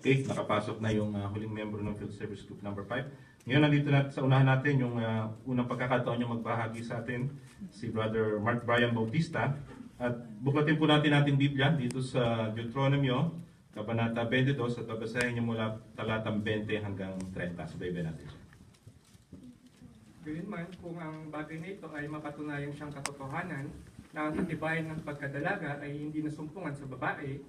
Okay, nakapasok na yung huling member ng Field Service Group number 5. Ngayon, nandito na sa unahan natin yung unang pagkakataon yung magbahagi sa atin, si Brother Mark Brian Bautista. At buklatin po natin ating Biblia dito sa Deuteronomio, Kabanata 22, at babasahin niyo mula talatang 20 hanggang 30. Subaybayan natin. Gayunman, kung ang bagay na ito ay mapatunayan siyang katotohanan na ang katibayan ng pagkadalaga ay hindi nasumpungan sa babae,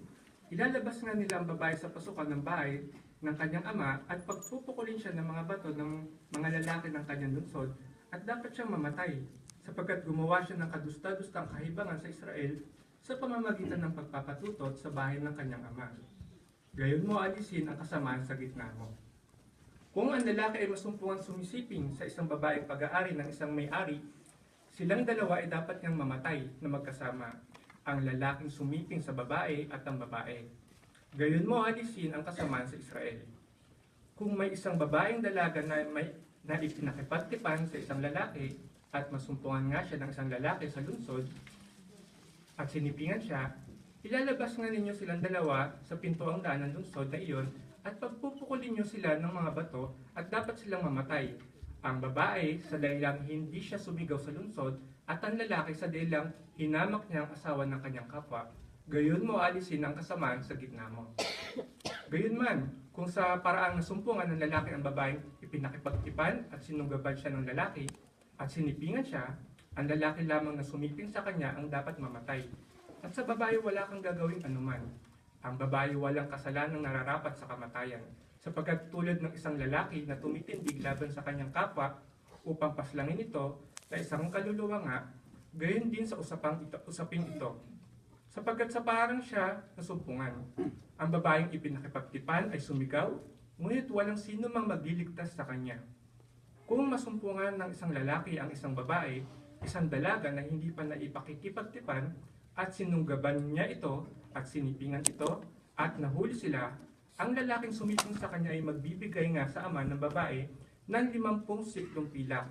ilalabas nga nila ang babae sa pasukan ng bahay ng kanyang ama at pagpupukulin siya ng mga bato ng mga lalaki ng kanyang lungsod at dapat siyang mamatay sapagkat gumawa siya ng kadusta-dustang kahibangan sa Israel sa pamamagitan ng pagpapatutot sa bahay ng kanyang ama. Gayon mo alisin ang kasamaan sa gitna mo. Kung ang lalaki ay masumpungan sumisiping sa isang babaeng pag-aari ng isang may-ari, silang dalawa ay dapat niyang mamatay na magkasama, ang lalaking sumiping sa babae at ang babae. Gayon mo alisin ang kasamaan sa Israel. Kung may isang babaeng dalaga na ipinakipagtipan sa isang lalaki at masumpungan nga siya ng isang lalaki sa lungsod at sinipingan siya, ilalabas nga ninyo silang dalawa sa pintuang daan ng lungsod na iyon at pagpupukulin nyo sila ng mga bato at dapat silang mamatay. Ang babae sa dahilang hindi siya sumigaw sa lungsod at ang lalaki sa dahilang hinamak niya ang asawa ng kanyang kapwa. Gayon mo alisin ang kasamaan sa gitna mo. Gayon man, kung sa paraang nasumpungan ng lalaki ang babaeng ipinakipagtipan at sinunggaban siya ng lalaki at sinipingan siya, ang lalaki lamang na sumiping sa kanya ang dapat mamatay. At sa babae wala kang gagawing anuman. Ang babae walang kasalanang nararapat sa kamatayan, sapagkat tulad ng isang lalaki na tumitindig laban sa kanyang kapwa upang paslangin ito na isang kaluluwa nga, gayon din sa usaping ito. Sapagkat sa parang siya nasumpungan, ang babaeng ipinakipagtipan ay sumigaw, ngunit walang sino mang magliligtas sa kanya. Kung masumpungan ng isang lalaki ang isang babae, isang dalaga na hindi pa naipakikipagtipan, at sinunggaban niya ito at sinipingan ito at nahuli sila, ang lalaking sumiping sa kanya ay magbibigay nga sa ama ng babae ng 50 siklong pilak.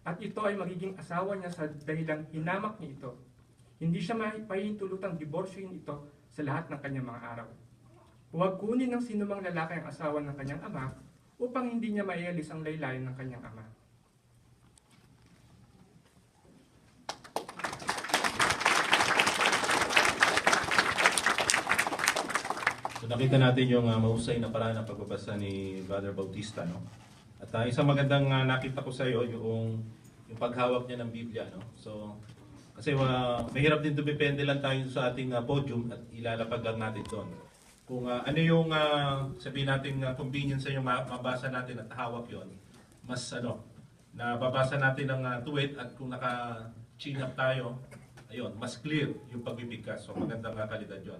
At ito ay magiging asawa niya sa dahilang hinamak niya ito. Hindi siya mahihintulutang diborsyohin ito sa lahat ng kanyang mga araw. Huwag kunin ng sinumang lalaki ang asawa ng kanyang ama upang hindi niya maialis ang laylayan ng kanyang ama. So nakita natin yung mahusay na paraan ng pagbabasa ni Brother Bautista, no? At isang magandang nakita ko sa iyo yung paghawak niya ng Biblia, no? So kasi mahirap din dumepende lang tayo sa ating podium at ilalapag lang natin doon. Kung ano yung sabihin natin convenience sa yung mabasa natin at hawak yon, mas nababasa natin ng tuwid at kung naka-chin up tayo, ayun, mas clear yung pagbibigkas. So magandang kalidad yon.